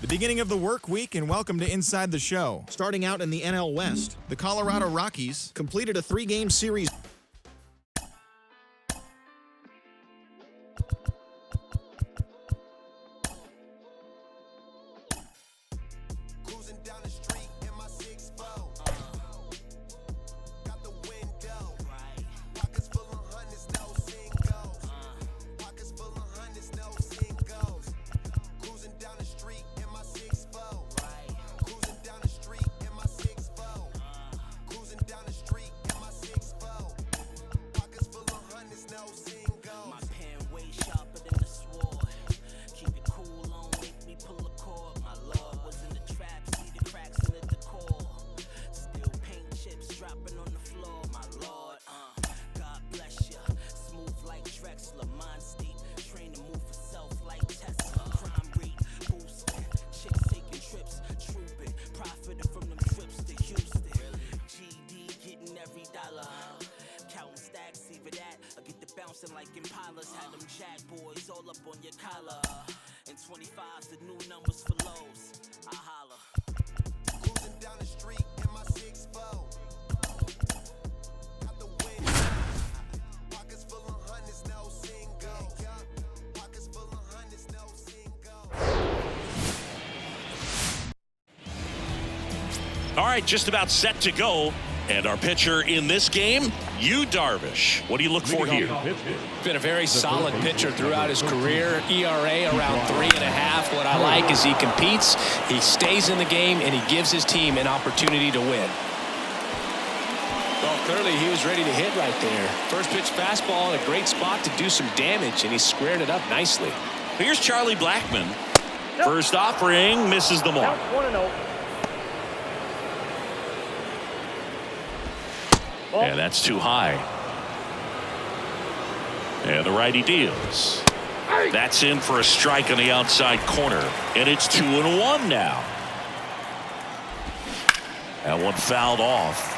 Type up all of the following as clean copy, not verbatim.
The beginning of the work week, and welcome to Inside the Show. Starting out in the NL West, the Colorado Rockies completed a 3-game series. Like Impalas, had them jack boys all up on your collar. And 25's the new numbers for lows. I holla. Cruising down the street in my 6-4. Got the wind. Pockets full of hundreds, no singles. Pockets full of hundreds, no singles. All right, just about set to go. And our pitcher in this game, Yu Darvish. What do you look for here? Been a very solid pitcher throughout his career. ERA around 3.5. What I like is he competes, he stays in the game, and he gives his team an opportunity to win. Well, clearly he was ready to hit right there. First pitch fastball in a great spot to do some damage, and he squared it up nicely. Here's Charlie Blackmon. First offering, misses the mark. 1-0. Yeah, that's too high. And the righty deals. That's in for a strike on the outside corner. And it's 2-1 now. That one fouled off.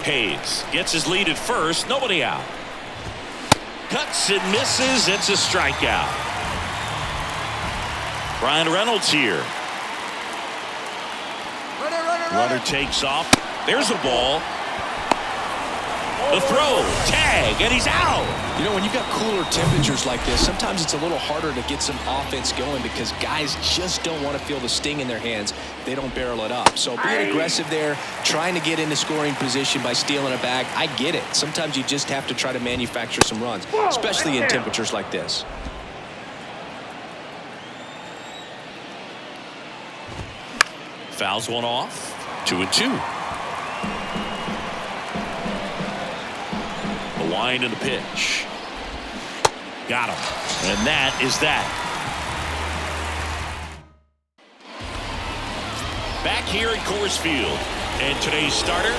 Hayes gets his lead at first. Nobody out. Cuts and misses. It's a strikeout. Ryan Reynolds here. Runner takes off. There's a ball. The throw, tag, and he's out. You know, when you've got cooler temperatures like this, sometimes it's a little harder to get some offense going because guys just don't want to feel the sting in their hands. They don't barrel it up. So being aggressive there, trying to get into scoring position by stealing a bag, I get it. Sometimes you just have to try to manufacture some runs, especially in temperatures like this. Fouls one off. 2-2. The wind and the pitch. Got him. And that is that. Back here at Coors Field. And today's starter,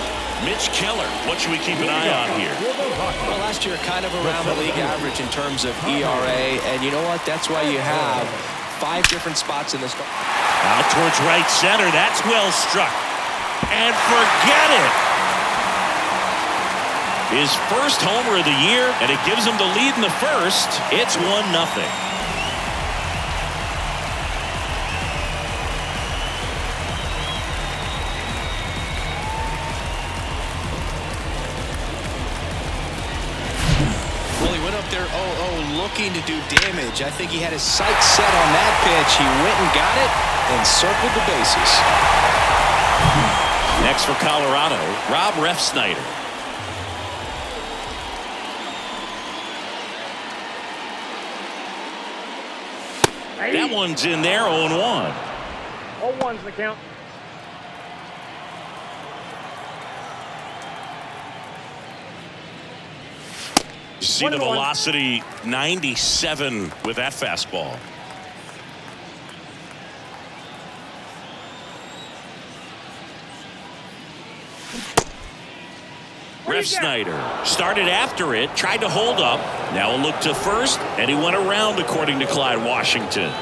Mitch Keller. What should we keep an eye on here? Well, last year kind of around the league average in terms of ERA. And you know what? That's why you have 5 different spots in this. Out towards right center. That's well struck. And forget it. His first homer of the year, and it gives him the lead in the first. It's 1-0. There 0-0 looking to do damage. I think he had his sights set on that pitch. He went and got it and circled the bases. Next for Colorado, Rob Refsnyder. That one's in there, 0-1. 0-1's the count. You see the velocity, 97 with that fastball. Refsnyder started after it, tried to hold up. Now a look to first, and he went around according to Clyde Washington.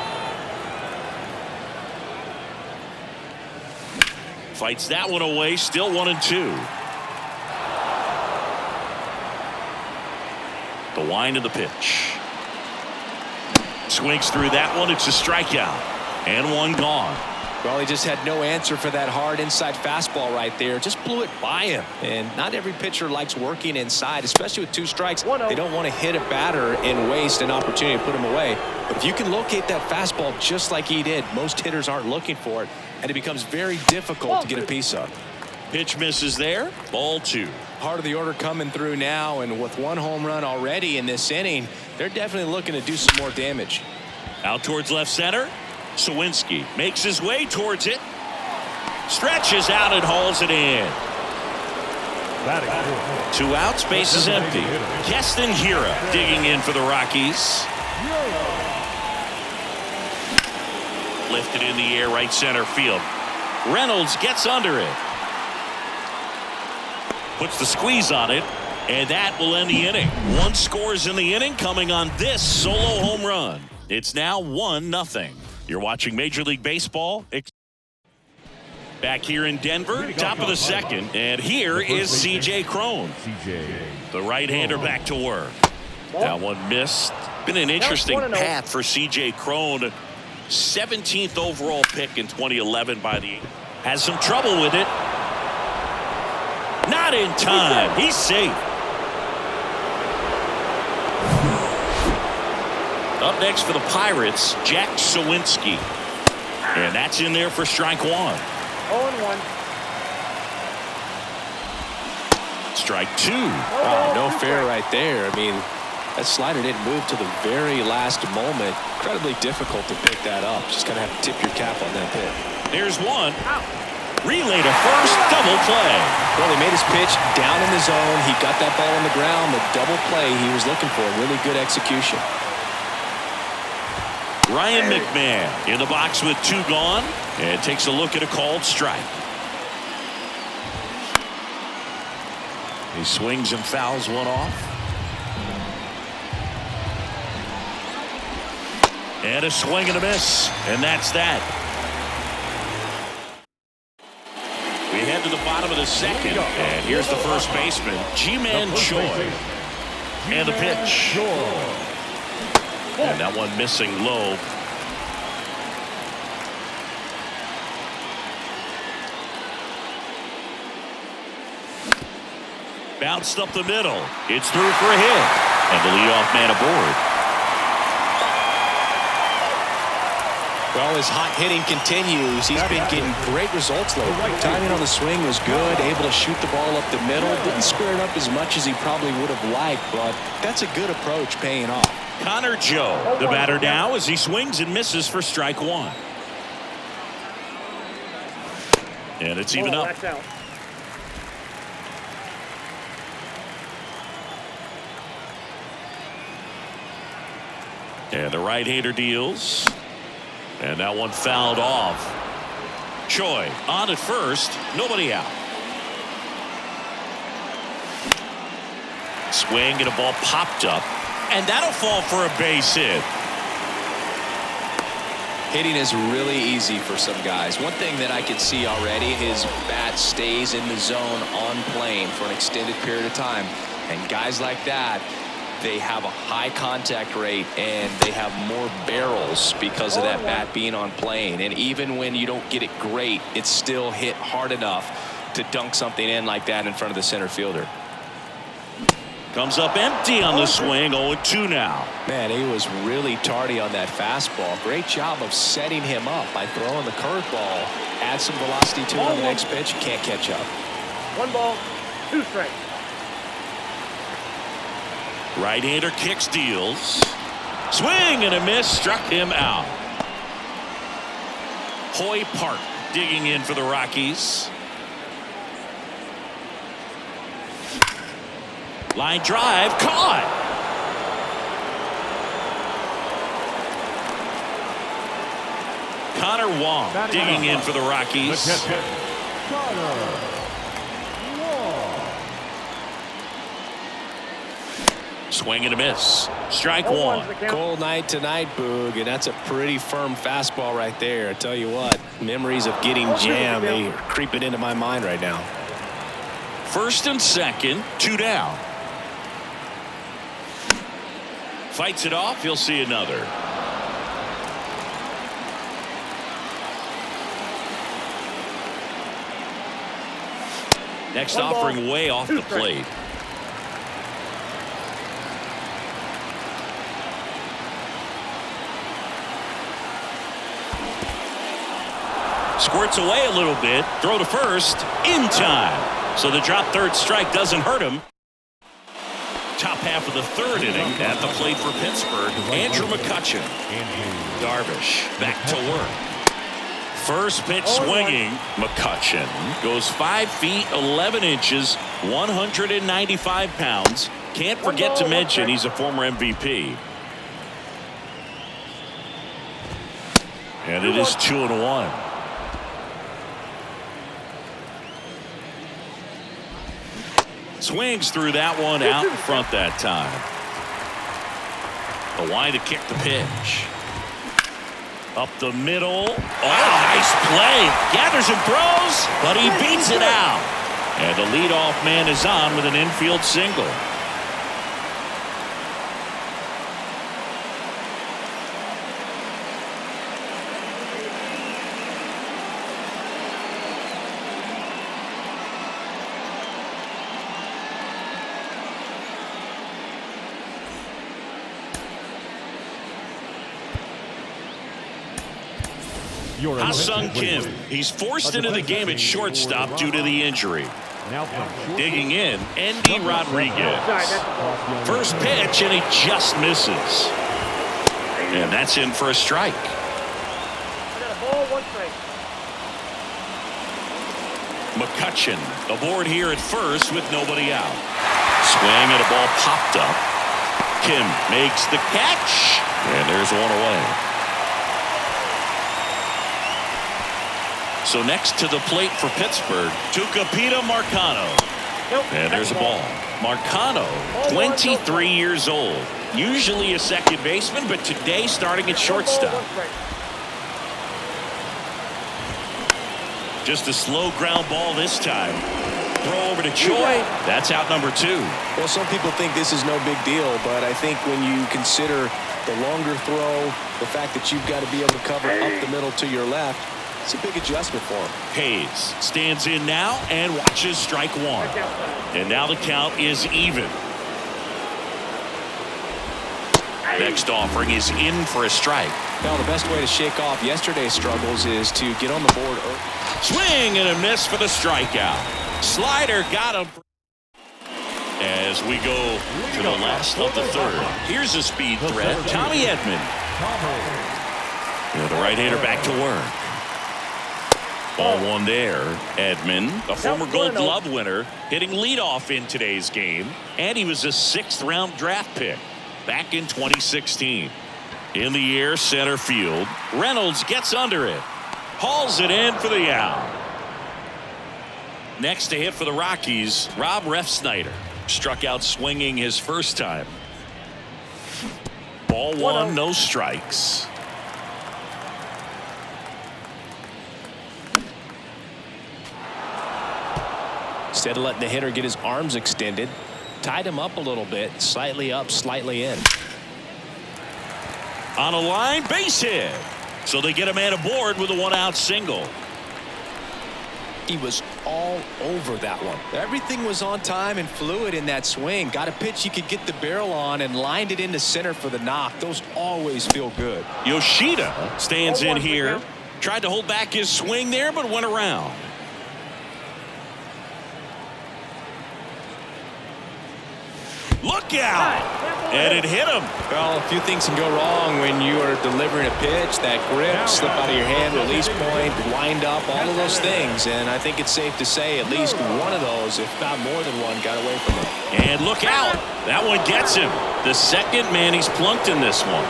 Fights that one away. Still 1-2. The wind of the pitch. Swings through that one. It's a strikeout. And one gone. Well, he just had no answer for that hard inside fastball right there. Just blew it by him. And not every pitcher likes working inside, especially with 2 strikes. They don't want to hit a batter and waste an opportunity to put him away. But if you can locate that fastball just like he did, most hitters aren't looking for it, and it becomes very difficult to get a piece of. Pitch misses there. Ball 2. Part of the order coming through now, and with 1 home run already in this inning, they're definitely looking to do some more damage. Out towards left center. Sawinski makes his way towards it. Stretches out and hauls it in. 2 outs, base is empty. Keston Hiura digging in for the Rockies. Lifted in the air, right center field. Reynolds gets under it. Puts the squeeze on it, and that will end the inning. 1 scores in the inning, coming on this solo home run. It's now 1-0. You're watching Major League Baseball. Back here in Denver, top of the second, and here is C.J. Cron. The right-hander back to work. That one missed. Been an interesting path for C.J. Cron. 17th overall pick in 2011 by the... Has some trouble with it. Not in time. He's safe. Up next for the Pirates, Jack Sawinski. And that's in there for strike 1. 0-1. Strike 2. Wow, no fair right there. I mean, that slider didn't move to the very last moment. Incredibly difficult to pick that up. Just going to have to tip your cap on that hit. There's one. Relay to first, double play. Well, they made his pitch down in the zone. He got that ball on the ground. The double play he was looking for. Really good execution. Ryan McMahon in the box with 2 gone and takes a look at a called strike. He swings and fouls one off. And a swing and a miss, and that's that. We head to the bottom of the second, and here's the first baseman, Ji-Man Choi. And the pitch. And that one missing low. Bounced up the middle. It's through for a hit. And the leadoff man aboard. Well, his hot hitting continues. He's been getting great results lately. Timing on the swing was good. Able to shoot the ball up the middle. Didn't square it up as much as he probably would have liked, but that's a good approach paying off. Connor Joe, the batter now as he swings and misses for strike 1. And it's even up. And the right-hander deals. And that one fouled off. Choi on at first. Nobody out. Swing and a ball popped up. And that'll fall for a base hit. Hitting is really easy for some guys. One thing that I can see already, his bat stays in the zone on plane for an extended period of time. And guys like that, they have a high contact rate and they have more barrels because of that bat being on plane. And even when you don't get it great, it's still hit hard enough to dunk something in like that in front of the center fielder. Comes up empty on the swing. 0-2 now. Man, he was really tardy on that fastball. Great job of setting him up by throwing the curveball. Add some velocity to it on the next pitch. Can't catch up. 1 ball, 2 strikes. Right-hander kicks, deals. Swing and a miss. Struck him out. Hoy Park digging in for the Rockies. Line drive, caught. Connor Wong digging in for the Rockies. Swing and a miss. Strike one. Cold night tonight, Boog, and that's a pretty firm fastball right there. I tell you what, memories of getting jammed, they are creeping into my mind right now. First and second, 2 down. Fights it off. He'll see another. Next offering way off the plate. Squirts away a little bit. Throw to first in time. So the drop third strike doesn't hurt him. Top half of the third inning at the plate for Pittsburgh. Andrew McCutchen. Darvish back to work. First pitch swinging. McCutchen goes 5 feet 11 inches, 195 pounds. Can't forget to mention he's a former MVP. And it is 2-1. Swings through that one out in front that time. The line to kick the pitch. Up the middle. Oh, nice play. Gathers and throws, but he beats it out. And the leadoff man is on with an infield single. Ha-Sung Kim. He's forced into the game at shortstop due to the injury. Digging in, Andy Rodriguez. First pitch, and he just misses. And that's in for a strike. McCutchen aboard here at first with nobody out. Swing and a ball popped up. Kim makes the catch, and there's one away. So next to the plate for Pittsburgh, Tucupita Marcano. And there's a ball. Marcano, 23 years old. Usually a second baseman, but today starting at shortstop. Just a slow ground ball this time. Throw over to Choi. That's out number 2. Well, some people think this is no big deal, but I think when you consider the longer throw, the fact that you've got to be able to cover up the middle to your left, it's a big adjustment for him. Hayes stands in now and watches strike one. And now the count is even. Next offering is in for a strike. Now the best way to shake off yesterday's struggles is to get on the board early. Swing and a miss for the strikeout. Slider got him. As we go to the last of the third. Here's a speed threat. Tommy Edman. And the right-hander back to work. Ball one there. Edman, a former Gold Glove winner, hitting leadoff in today's game. And he was a 6th-round draft pick back in 2016. In the air, center field. Reynolds gets under it. Hauls it in for the out. Next to hit for the Rockies, Rob Refsnyder. Struck out swinging his first time. Ball one, no strikes. Instead of letting the hitter get his arms extended, tied him up a little bit, slightly up, slightly in. On a line, base hit. So they get a man aboard with a 1-out single. He was all over that one. Everything was on time and fluid in that swing. Got a pitch he could get the barrel on and lined it into center for the knock. Those always feel good. Yoshida stands in here. Tried to hold back his swing there, but went around. Look out! And it hit him. Well, a few things can go wrong when you are delivering a pitch. That grip, slip out of your hand, release point, wind up, all of those things. And I think it's safe to say at least one of those, if not more than one, got away from him. And look out. That one gets him. The second man he's plunked in this one.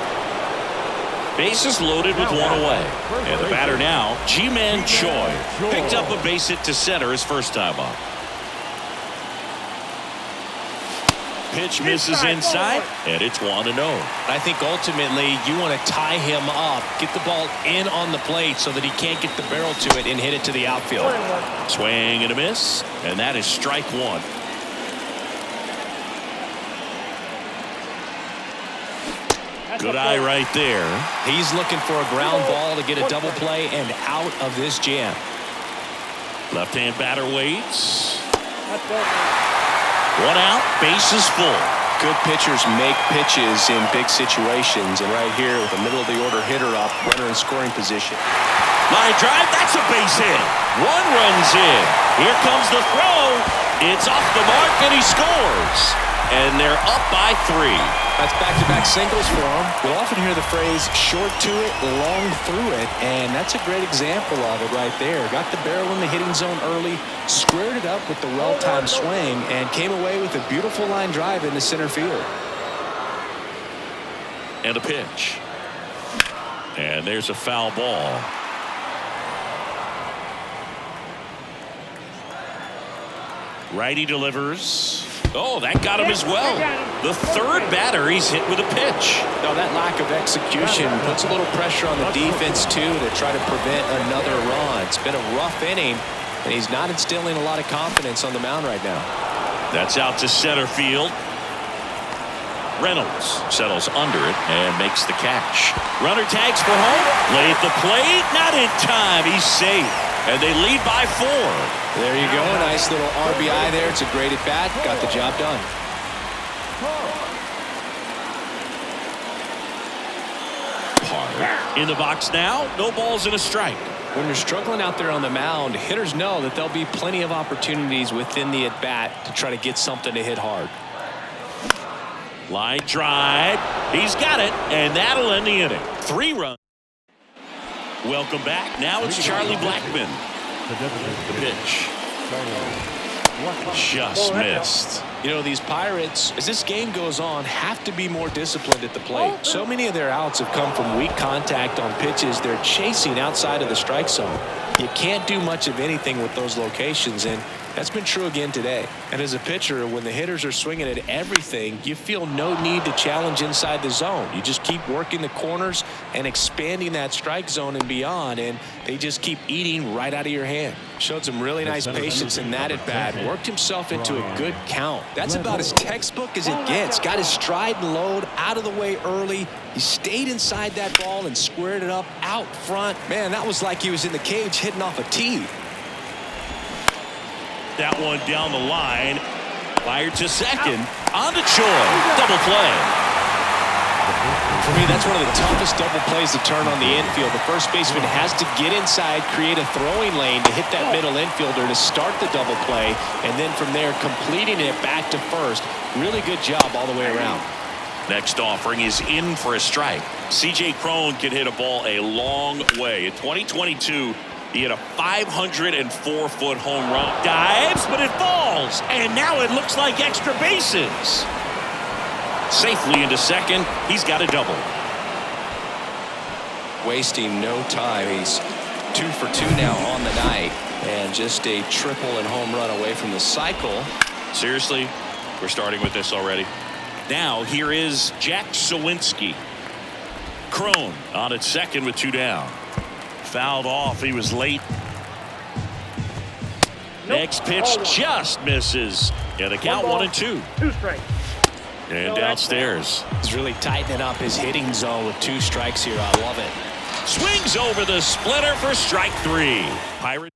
Bases loaded with one away. And the batter now, Ji-Man Choi. Picked up a base hit to center his first time up. pitch misses inside, and it's 1-0. I think ultimately you want to tie him up, get the ball in on the plate so that he can't get the barrel to it and hit it to the outfield. Swing and a miss, and that is strike one. Good eye right there. He's looking for a ground ball to get a double play and out of this jam. Left-hand batter waits. 1 out, bases full. Good pitchers make pitches in big situations, and right here with a middle-of-the-order hitter up, runner in scoring position. Line drive, that's a base hit. 1 runs in. Here comes the throw. It's off the mark, and he scores. And they're up by 3. That's back-to-back singles for him. You'll often hear the phrase short to it, long through it, and that's a great example of it right there. Got the barrel in the hitting zone early, squared it up with the well-timed swing, and came away with a beautiful line drive into center field. And a pitch. And there's a foul ball. Righty delivers. Oh, that got him as well. The third batter he's hit with a pitch. Now that lack of execution puts a little pressure on the defense too to try to prevent another run. It's been a rough inning, and he's not instilling a lot of confidence on the mound right now. That's out to center field. Reynolds settles under it and makes the catch. Runner tags for home. Play at the plate. Not in time. He's safe. And they lead by 4. There you go. Nice little RBI there. It's a great at-bat. Got the job done. Hard. In the box now. No balls and a strike. When you're struggling out there on the mound, hitters know that there'll be plenty of opportunities within the at-bat to try to get something to hit hard. Line drive. He's got it. And that'll end the inning. 3 runs. Welcome back. Now it's Charlie Blackmon. The pitch. Just missed. You know, these Pirates, as this game goes on, have to be more disciplined at the plate. So many of their outs have come from weak contact on pitches they're chasing outside of the strike zone. You can't do much of anything with those locations, and that's been true again today. And as a pitcher, when the hitters are swinging at everything, you feel no need to challenge inside the zone. You just keep working the corners and expanding that strike zone and beyond, and they just keep eating right out of your hand. Showed some really nice patience in that at-bat. Worked himself into a good count. That's about as textbook as it gets. Got his stride and load out of the way early. He stayed inside that ball and squared it up out front. Man, that was like he was in the cage hitting off a tee. That one down the line. Fired to second. On to Choi. Double play. For me, that's one of the toughest double plays to turn on the infield. The first baseman has to get inside, create a throwing lane to hit that middle infielder to start the double play, and then from there completing it back to first. Really good job all the way around. Next offering is in for a strike. C.J. Cron can hit a ball a long way. In 2022, he hit a 504-foot home run. Dives, but it falls. And now it looks like extra bases. Safely into second. He's got a double. Wasting no time. He's 2 for 2 now on the night. And just a triple and home run away from the cycle. Seriously, we're starting with this already. Now here is Jack Sawinski. Cron on at second with 2 down. Fouled off. He was late. Next pitch just misses. And the count 1-2. 2 strikes. And downstairs. He's really tightening up his hitting zone with 2 strikes here. I love it. Swings over the splitter for strike 3. Pirate.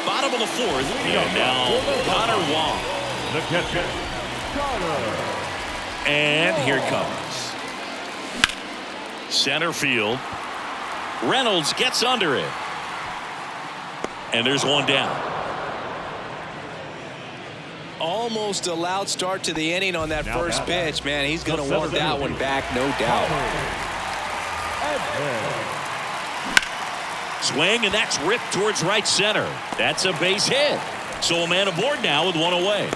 Bottom of the 4th. And now Connor Wong. The catcher, Connor. And here it comes. Center field. Reynolds gets under it. And there's one down. Almost a loud start to the inning on that first pitch. Man, he's going to want that one back, no doubt. Swing, and that's ripped towards right center. That's a base hit. So a man aboard now with 1 away.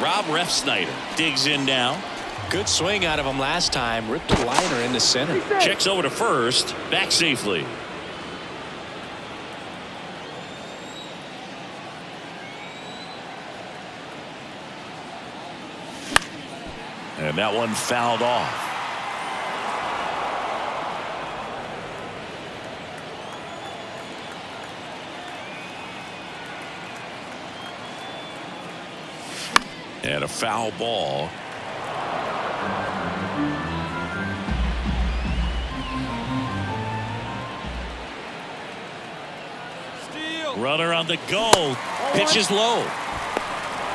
Rob Refsnyder digs in now. Good swing out of him last time. Ripped a liner into center. Checks over to first. Back safely. that one fouled off. And a foul ball. Runner on the go. Pitch is low.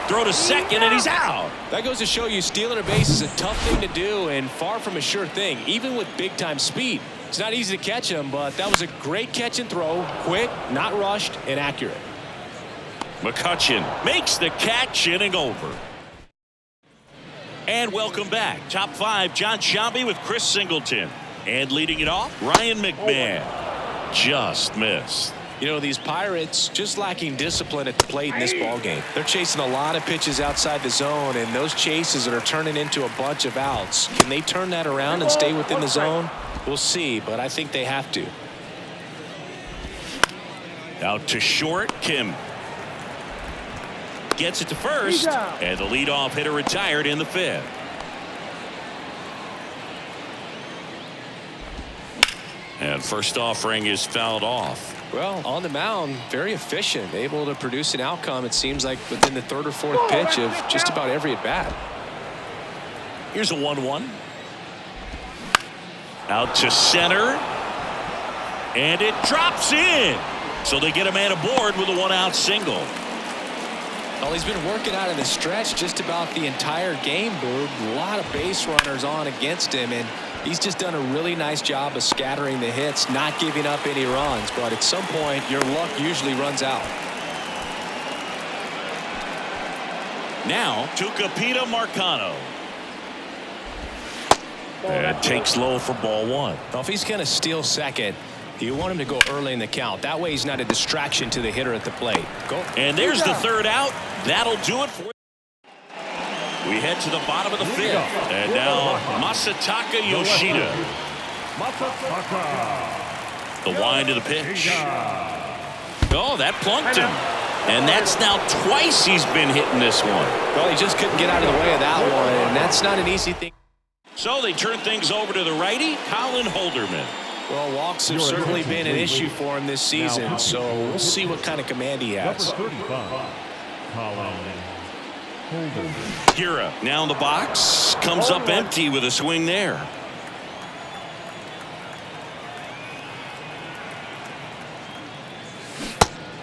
Throw to second, and he's out. That goes to show you stealing a base is a tough thing to do and far from a sure thing, even with big-time speed. It's not easy to catch him, but that was a great catch and throw. Quick, not rushed, and accurate. McCutchen makes the catch, inning over. And welcome back. Top 5, John Sciambi with Chris Singleton. And leading it off, Ryan McMahon. Just missed. You know, these Pirates just lacking discipline at the plate in this ballgame. They're chasing a lot of pitches outside the zone, and those chases are turning into a bunch of outs. Can they turn that around and stay within the zone? We'll see, but I think they have to. Out to short, Kim. Gets it to first, and the leadoff hitter retired in the 5th. And first offering is fouled off. Well, on the mound, very efficient, able to produce an outcome, it seems like, within the 3rd or 4th pitch of just about every at-bat. Here's a 1-1. Out to center. And it drops in. So they get a man aboard with a 1-out single. Well, he's been working out in the stretch just about the entire game, Boog. A lot of base runners on against him, and he's just done a really nice job of scattering the hits, not giving up any runs. But at some point, your luck usually runs out. Now, Tucupita Marcano. And takes low for ball 1. Well, if he's going to steal second, you want him to go early in the count. That way he's not a distraction to the hitter at the plate. Go. And there's the 3rd out. That'll do it for. We head to the bottom of the 5th. And now Masataka Yoshida. The wind of the pitch. Oh, that plunked him. And that's now twice he's been hitting this one. Well, he just couldn't get out of the way of that one, and that's not an easy thing. So they turn things over to the righty, Colin Holderman. Well, walks have certainly been an issue for him this season, so we'll see what kind of command he has. Kira now in the box, comes up empty with a swing there.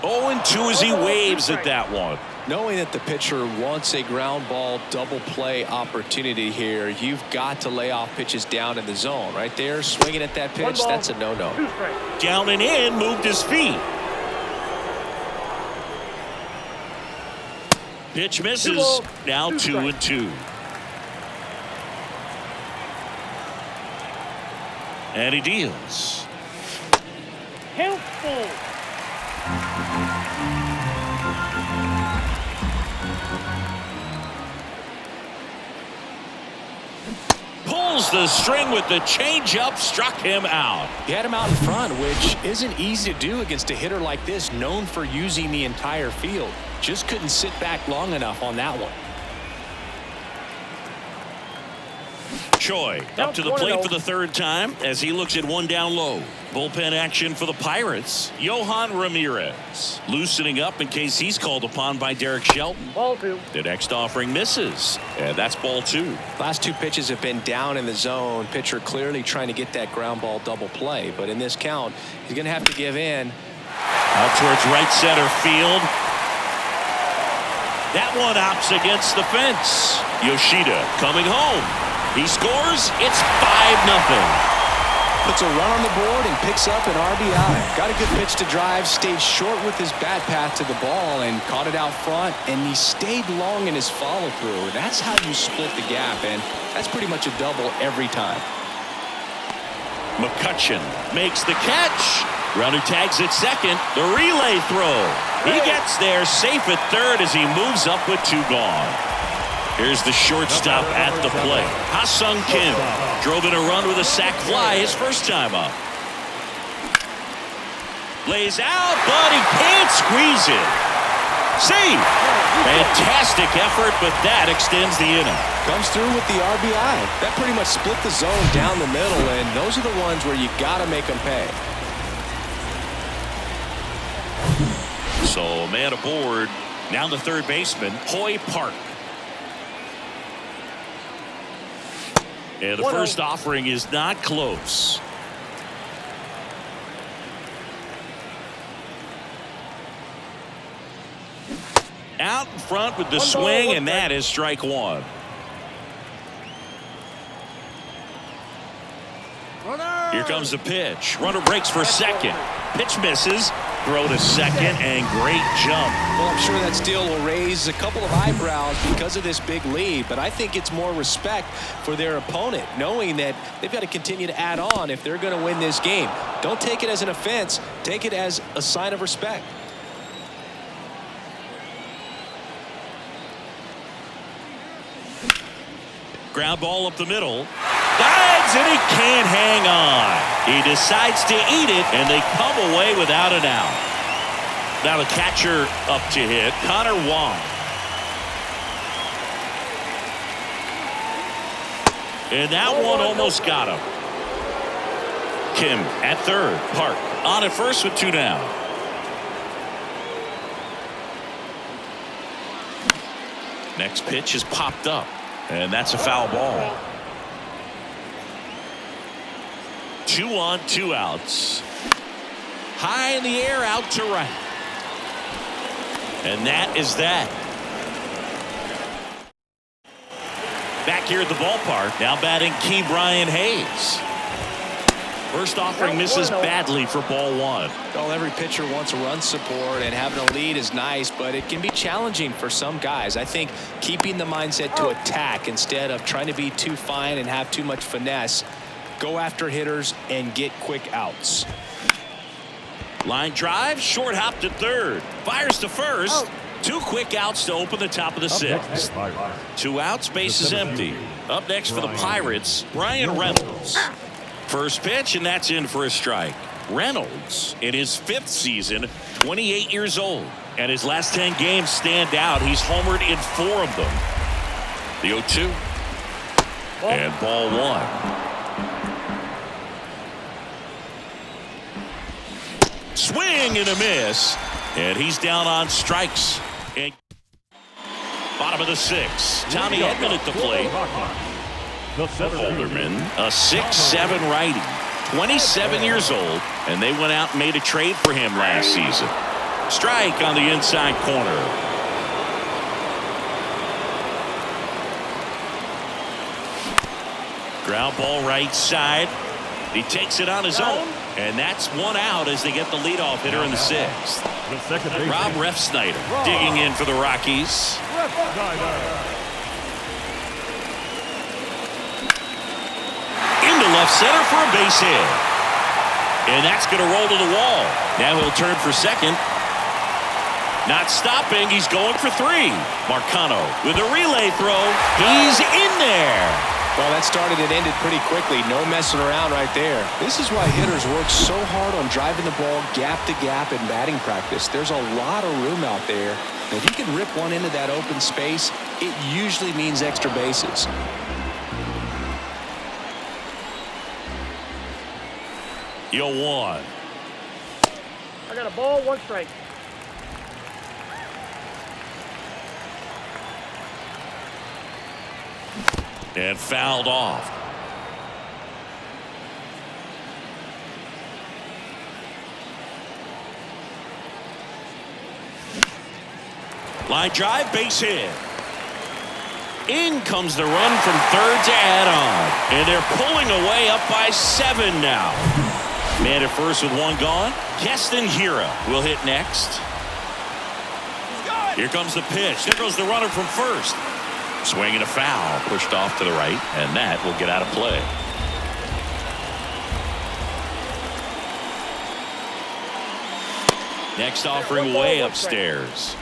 Oh, 0-2 as he waves at that one. Knowing that the pitcher wants a ground ball double play opportunity here, you've got to lay off pitches down in the zone. Right there, swinging at that pitch, that's a no-no. Down and in, moved his feet. Pitch misses. Now 2-2. And he deals. Helpful. Pulls the string with the changeup, struck him out. He had him out in front, which isn't easy to do against a hitter like this, known for using the entire field. Just couldn't sit back long enough on that one. Choi up to the plate for the 3rd time as he looks at one down low. Bullpen action for the Pirates. Johan Ramirez loosening up in case he's called upon by Derek Shelton. Ball 2. The next offering misses. And that's ball 2. Last 2 pitches have been down in the zone. Pitcher clearly trying to get that ground ball double play. But in this count, he's going to have to give in. Out towards right center field. That one opts against the fence. Yoshida coming home. He scores. It's 5-0. Puts a run on the board and picks up an RBI. Got a good pitch to drive, stayed short with his bat path to the ball and caught it out front, and he stayed long in his follow-through. That's how you split the gap, and that's pretty much a double every time. McCutchen makes the catch. Runner tags at second. The relay throw. He gets there safe at 3rd as he moves up with 2 gone. Here's the shortstop at the plate. Ha-Sung Kim drove in a run with a sac fly his first time up. Lays out, but he can't squeeze it. Save. Fantastic effort, but that extends the inning. Comes through with the RBI. That pretty much split the zone down the middle, and those are the ones where you got to make them pay. So a man aboard. Now the third baseman, Hoy Park. And the first offering is not close. Out in front with the swing, and that is strike one. Here comes the pitch. Runner breaks for second. Pitch misses. Throw to second, and great jump. Well, I'm sure that steal will raise a couple of eyebrows because of this big lead, but I think it's more respect for their opponent, knowing that they've got to continue to add on if they're going to win this game. Don't take it as an offense. Take it as a sign of respect. Ground ball up the middle. Dives, and he can't hang on. He decides to eat it, and they come away without an out. Now the catcher up to hit, Connor Wong. And that one almost got him. Kim at third. Park on at first with two down. Next pitch is popped up, and that's a foul ball. 2 on, 2 outs. High in the air, out to right. And that is that. Back here at the ballpark, now batting Key Brian Hayes. First offering misses badly for ball one. Well, every pitcher wants run support, and having a lead is nice, but it can be challenging for some guys. I think keeping the mindset to attack instead of trying to be too fine and have too much finesse. Go after hitters and get quick outs. Line drive, short hop to third. Fires to first. 2 quick outs to open the top of the 6th. 2 outs, base is empty. Up next for the Pirates, Brian Reynolds. First pitch, and that's in for a strike. Reynolds, in his 5th season, 28 years old. And his last 10 games stand out. He's homered in 4 of them. The 0-2. And ball 1. Swing and a miss, and he's down on strikes. And bottom of the 6th, Tommy Edman at the plate. Holderman, a 6'7" righty, 27 years old, and they went out and made a trade for him last season. Strike on the inside corner. Ground ball right side. He takes it on his own, and that's 1 out as they get the leadoff hitter in the 6th. Rob Refsnyder digging in for the Rockies. Into left center for a base hit. And that's going to roll to the wall. Now he'll turn for second. Not stopping. He's going for 3. Marcano with a relay throw. He's in there. Well, that started and ended pretty quickly. No messing around right there. This is why hitters work so hard on driving the ball gap to gap in batting practice. There's a lot of room out there. If you can rip one into that open space, it usually means extra bases. Yo, 1. I got a ball, 1 strike. And fouled off. Line drive, base hit. In comes the run from third to add on. And they're pulling away up by 7 now. Man at first with 1 gone. Keston Hiura will hit next. Here comes the pitch. There goes the runner from first. Swing and a foul, pushed off to the right, and that will get out of play. Next offering way upstairs.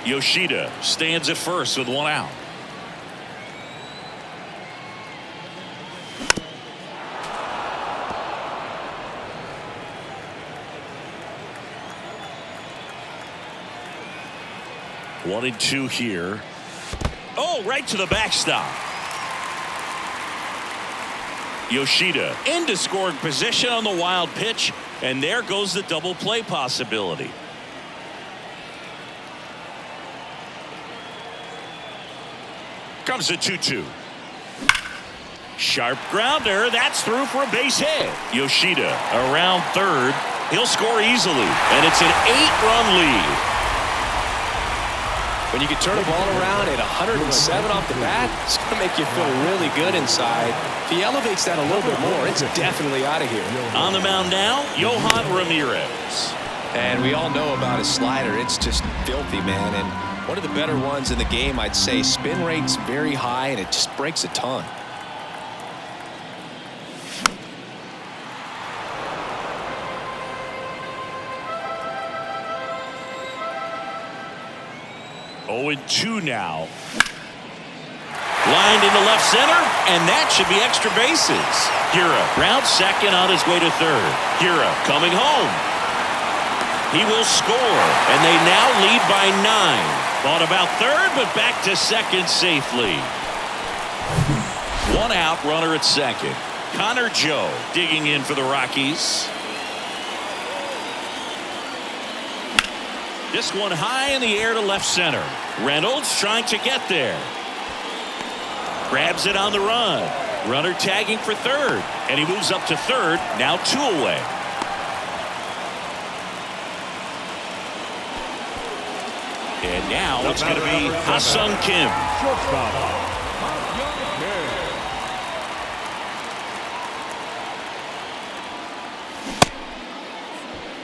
Yoshida stands at first with 1 out. 1-2 here. Oh, right to the backstop. Yoshida into scoring position on the wild pitch, and there goes the double play possibility. Comes a 2-2. Sharp grounder. That's through for a base hit. Yoshida around third. He'll score easily, and it's an 8-run lead. When you can turn a ball around at 107 off the bat, it's going to make you feel really good inside. If he elevates that a little bit more, it's definitely out of here. On the mound now, Yohan Ramirez. And we all know about his slider. It's just filthy, man. And one of the better ones in the game, I'd say. Spin rate's very high, and it just breaks a ton. Oh, 2 now. Lined into left center, and that should be extra bases. Hira round second on his way to third. Hira coming home. He will score, and they now lead by 9. Thought about third, but back to second safely. 1 out, runner at second. Connor Joe digging in for the Rockies. This one high in the air to left center. Reynolds trying to get there. Grabs it on the run. Runner tagging for third. And he moves up to third. Now 2 away. And now it's going to be Ha-Sung Kim.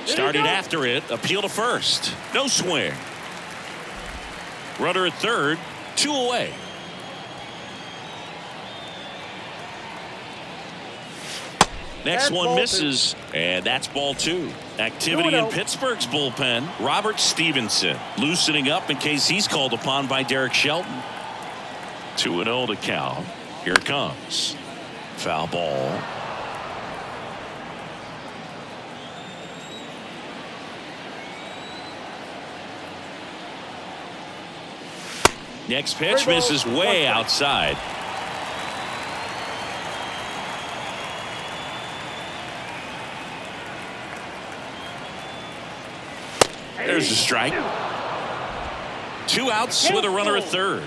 Started after it. Appeal to first. No swing. Runner at third. 2 away. Next one misses, and that's ball 2. Activity in Pittsburgh's bullpen. Robert Stevenson loosening up in case he's called upon by Derek Shelton. 2-0 to count. Here it comes. Foul ball. Next pitch misses way outside. There's a strike. 2 outs with a runner at third.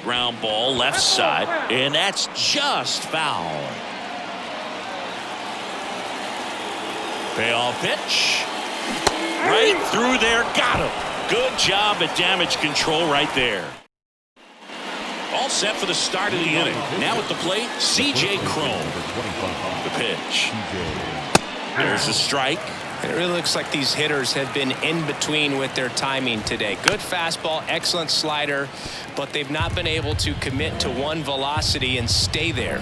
Ground ball left side, and that's just foul. Payoff pitch. Right through there. Got him. Good job at damage control right there. All set for the start of the inning. Now at the plate, C.J. Cron. The pitch. There's a strike. It really looks like these hitters have been in between with their timing today. Good fastball, excellent slider, but they've not been able to commit to one velocity and stay there.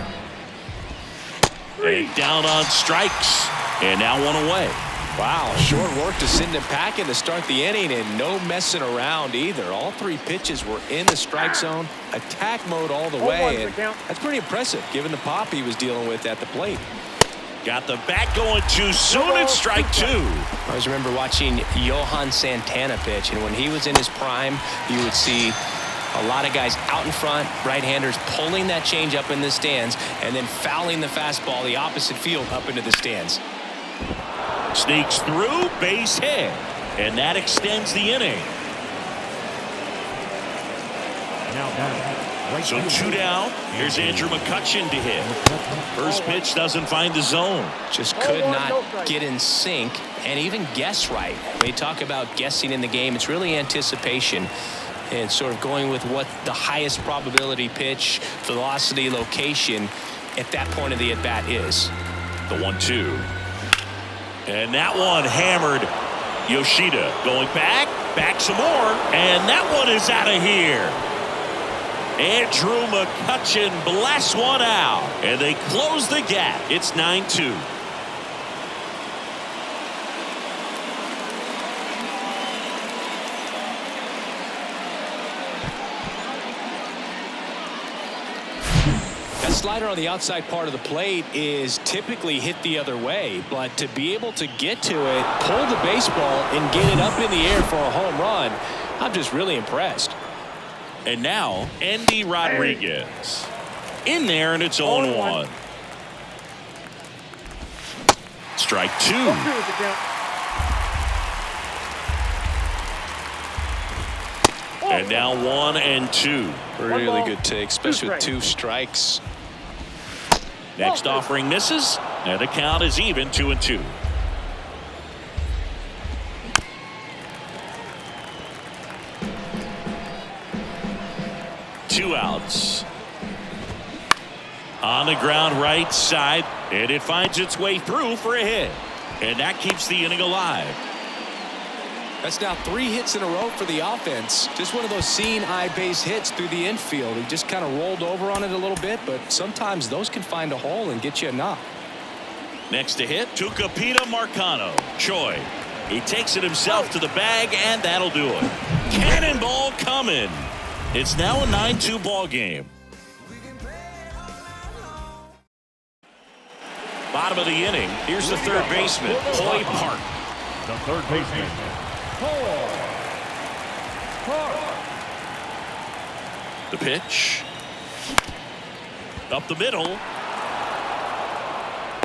And down on strikes, and now 1 away. Wow, short work to send him packing to start the inning, and no messing around either. All 3 pitches were in the strike zone, attack mode all the way, and that's pretty impressive given the pop he was dealing with at the plate. Got the bat going too soon. It's strike 2. I always remember watching Johan Santana pitch, and when he was in his prime, you would see a lot of guys out in front, right-handers pulling that change up in the stands, and then fouling the fastball the opposite field up into the stands. Sneaks through, base hit, and that extends the inning. So 2 down. Here's Andrew McCutchen to hit. First pitch doesn't find the zone. Just could not get in sync and even guess right. When you talk about guessing in the game, it's really anticipation and sort of going with what the highest probability pitch, velocity, location at that point of the at-bat is. The 1-2. And that one hammered. Yoshida going back some more, and that one is out of here. Andrew McCutchen blasts one out, and they close the gap. It's 9-2. slider on the outside part of the plate is typically hit the other way, but to be able to get to it, pull the baseball, and get it up in the air for a home run, I'm just really impressed. And now, Andy Rodriguez. In there, and it's 0-1. Strike 2. And now 1-2. Really good take, especially with 2 strikes. Next offering misses, and the count is even 2-2. Two outs. On the ground right side, and it finds its way through for a hit. And that keeps the inning alive. That's now 3 hits in a row for the offense. Just one of those seeing eye base hits through the infield. He just kind of rolled over on it a little bit, but sometimes those can find a hole and get you a knock. Next to hit, Tucupita Marcano. Choi. He takes it himself to the bag, and that'll do it. Cannonball coming. It's now a 9-2 ball game. Bottom of the inning. Here's the third baseman, Hoy Park. The third baseman, Park. The pitch. Up the middle.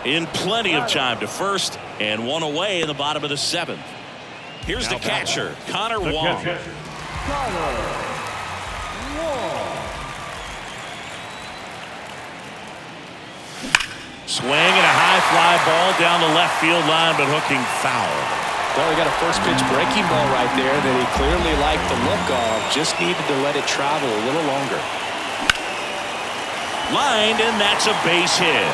In plenty of time to first, and one away in the bottom of the 7th. Here's the catcher, Connor Wong. Swing and a high fly ball down the left field line, but hooking foul. Well, we got a first pitch breaking ball right there that he clearly liked the look of. Just needed to let it travel a little longer. Lined, and that's a base hit.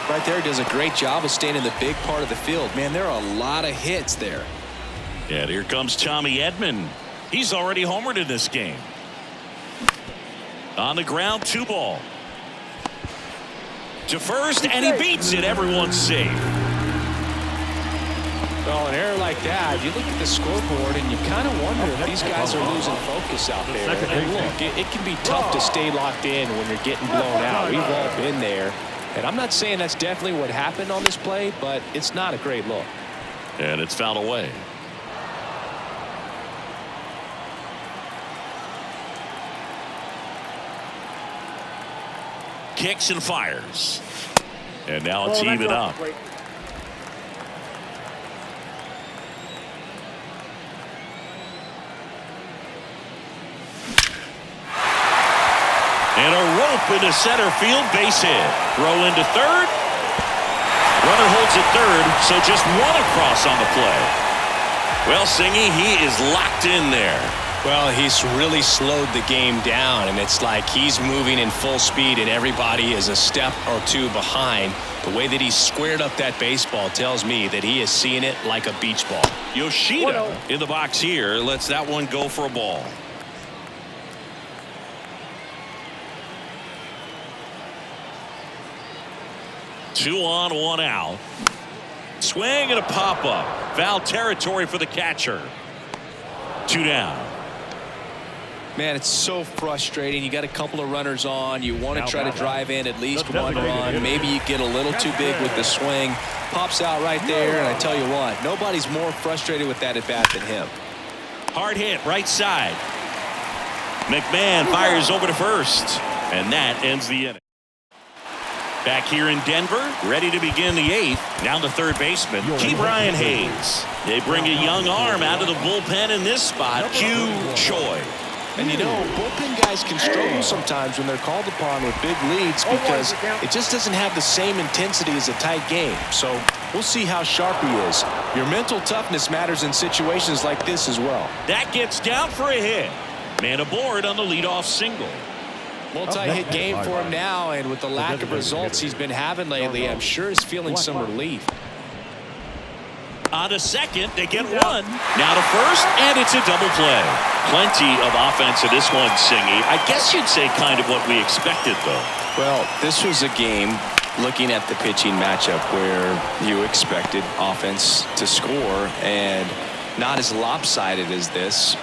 Right there, does a great job of staying in the big part of the field. Man, there are a lot of hits there. And here comes Tommy Edman. He's already homered in this game. On the ground, 2 ball. To first, and he beats it. Everyone's safe. Well, an error like that, you look at the scoreboard and you kind of wonder if these guys are losing focus out there. And look, it can be tough to stay locked in when you're getting blown out. We've all been there. And I'm not saying that's definitely what happened on this play, but it's not a great look. And it's fouled away. Kicks and fires. And now it's even up. And a rope into center field, base hit. Throw into third. Runner holds at third, so just 1 across on the play. Well, Singy, he is locked in there. Well, he's really slowed the game down, and it's like he's moving in full speed, and everybody is a step or 2 behind. The way that he squared up that baseball tells me that he is seeing it like a beach ball. Yoshida in the box here lets that one go for a ball. Two on, 1 out. Swing and a pop-up. Foul territory for the catcher. 2 down. Man, it's so frustrating. You got a couple of runners on. You want to try to drive in at least 1 run. Maybe you get a little too big with the swing. Pops out right there, and I tell you what, nobody's more frustrated with that at bat than him. Hard hit, right side. McMahon fires over to first, and that ends the inning. Back here in Denver, ready to begin the 8th. Now the third baseman, Brian Hayes. They bring a young arm out of the bullpen in this spot, Q Choi. And you know, bullpen guys can struggle sometimes when they're called upon with big leads because it just doesn't have the same intensity as a tight game. So we'll see how sharp he is. Your mental toughness matters in situations like this as well. That gets down for a hit. Man aboard on the leadoff single. Multi-hit game for him now, and with the lack of results he's been having lately, I'm sure he's feeling some relief. On to second, they get 1. Now to first, and it's a double play. Plenty of offense in this one, Singy. I guess you'd say kind of what we expected, though. Well, this was a game, looking at the pitching matchup, where you expected offense to score, and not as lopsided as this.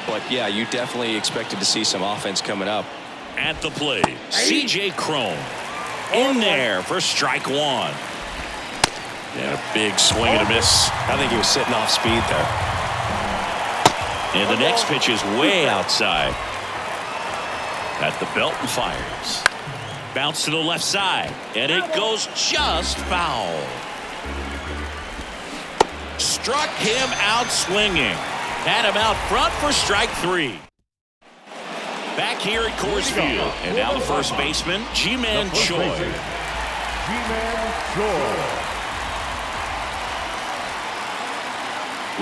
but yeah, you definitely expected to see some offense coming up. At the plate, C.J. Cron in there for strike one. And a big swing and a miss. I think he was sitting off speed there. And the next pitch is way outside. At the belt and fires. Bounce to the left side, and it goes just foul. Struck him out swinging. Had him out front for strike three. Back here at Coors Field, and now the first baseman, Ji-Man Choi. Ji-Man Choi.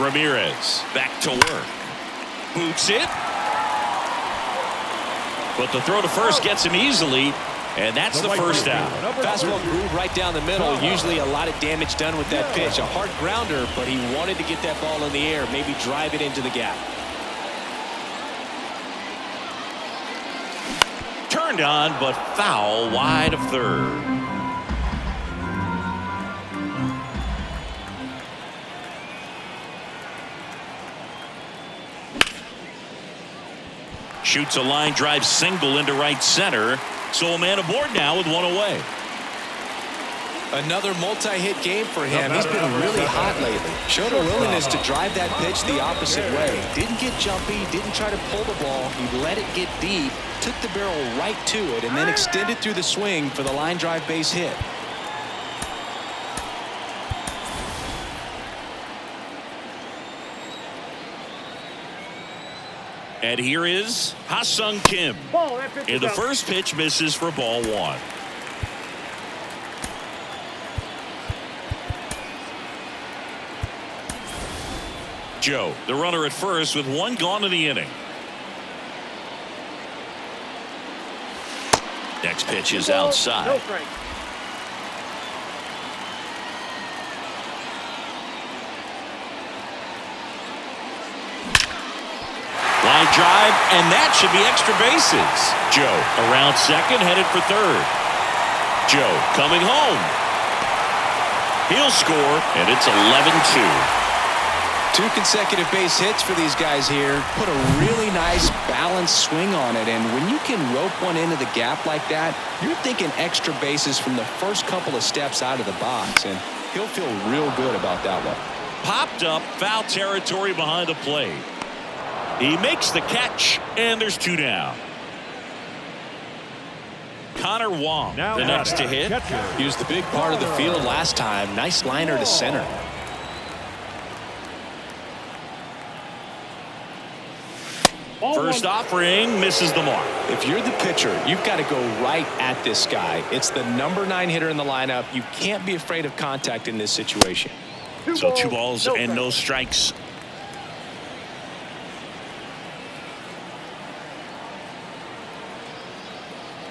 Ramirez back to work. Boots it. But the throw to first gets him easily, and that's the first out. Fastball groove right down the middle. Usually a lot of damage done with that pitch. A hard grounder, but he wanted to get that ball in the air, maybe drive it into the gap. Turned on, but foul wide of third. Shoots a line drive single into right center. So a man aboard now with one away. Another multi-hit game for him. He's been really hot lately. Showed a willingness to drive that pitch the opposite way. Didn't get jumpy, didn't try to pull the ball. He let it get deep, took the barrel right to it, and then extended through the swing for the line drive base hit. And here is Ha-Sung Kim. And the first pitch misses for ball one. Joe, the runner at first with one gone in the inning. Next pitch is outside. Line drive, and that should be extra bases. Joe around second, headed for third. Joe coming home. He'll score, and it's 11-2. 2 consecutive base hits for these guys here. Put a really nice balanced swing on it, and when you can rope one into the gap like that, you're thinking extra bases from the first couple of steps out of the box, and he'll feel real good about that one. Popped up, foul territory behind the plate. He makes the catch, and there's 2 down. Connor Wong, the next to hit. He was the big part of the field last time. Nice liner to center. First offering misses the mark. If you're the pitcher, you've got to go right at this guy. It's the number 9 hitter in the lineup. You can't be afraid of contact in this situation. So 2 balls and no strikes.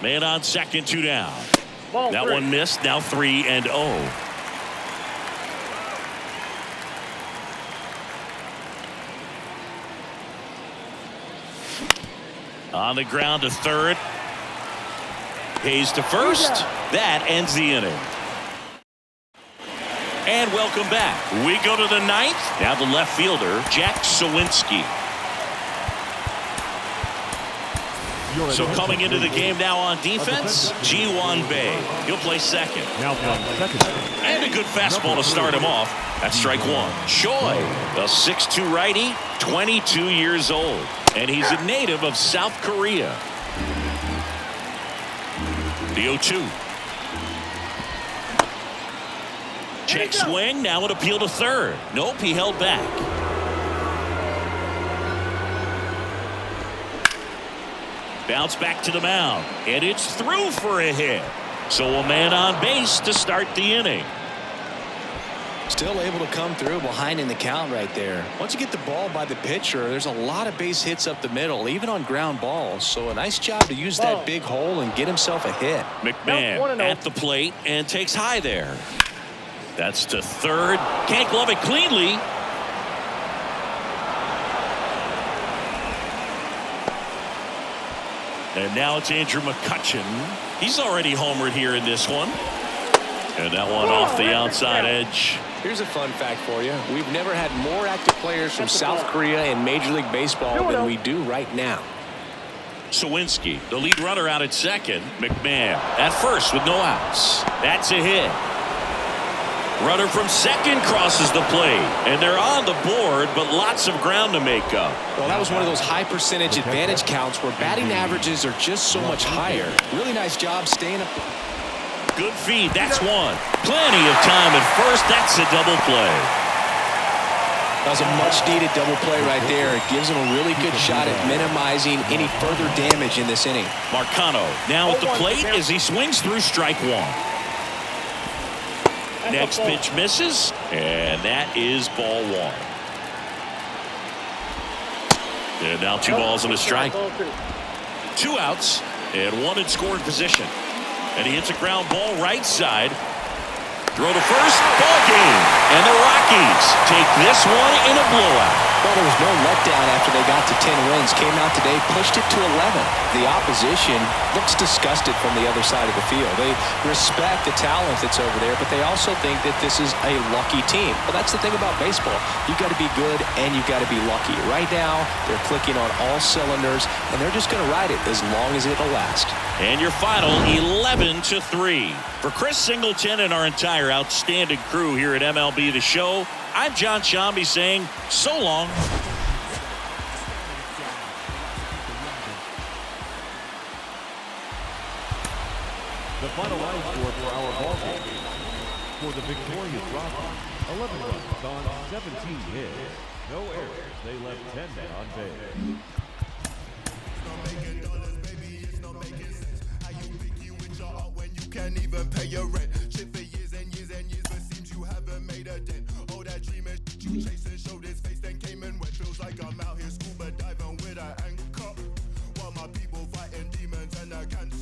Man on second, 2 down. That one missed. Now 3-0. On the ground to third. Hayes to first. That ends the inning. And welcome back. We go to the 9th. Now the left fielder, Jack Sawinski. So coming into the game now on defense, Ji-Won Bae. He'll play second. Now second. And a good fastball to start him off. That's strike one. Choi, a 6'2" righty, 22 years old. And he's a native of South Korea. The 0-2. Check swing, now an appeal to third. Nope, he held back. Bounce back to the mound, and it's through for a hit. So a man on base to start the inning. Still able to come through behind in the count right there. Once you get the ball by the pitcher, there's a lot of base hits up the middle, even on ground balls. So a nice job to use that big hole and get himself a hit. McMahon at the plate and takes high there. That's to third. Can't glove it cleanly. And now it's Andrew McCutchen. He's already homered here in this one. And that one off the outside edge. Here's a fun fact for you. We've never had more active players from South Korea in Major League Baseball than we do right now. Sawinski, the lead runner out at second. McMahon at first with no outs. That's a hit. Runner from second crosses the plate, and they're on the board, but lots of ground to make up. Well, that was one of those high percentage advantage counts where batting averages are just so much higher. Really nice job staying up. Good feed. That's one. Plenty of time at first. That's a double play. That was a much-needed double play right there. It gives him a really good shot at minimizing any further damage in this inning. Marcano now at the plate as he swings through strike one. Next pitch misses, and that is ball one. And now 2 balls and a strike. 2 outs and 1 in scoring position. And he hits a ground ball right side. Throw to first, ball game. And the Rockies take this one in a blowout. Well, there was no letdown after they got to 10 wins. Came out today, pushed it to 11. The opposition looks disgusted from the other side of the field. They respect the talent that's over there, but they also think that this is a lucky team. Well, that's the thing about baseball. You've got to be good and you've got to be lucky. Right now, they're clicking on all cylinders, and they're just going to ride it as long as it'll last. And your final 11-3. For Chris Singleton and our entire outstanding crew here at MLB The Show, I'm John Shambi saying so long. The final line score for our ball game. For the victorious Rockies, 11 runs on 17 hits. No errors. They left 10 men on base. Can't even pay your rent. Shit for years and years and years, but seems you haven't made a dent. All that dream and you chasing, showed his face, then came and went. Feels like I'm out here scuba diving with an anchor, while my people fighting demons and I can't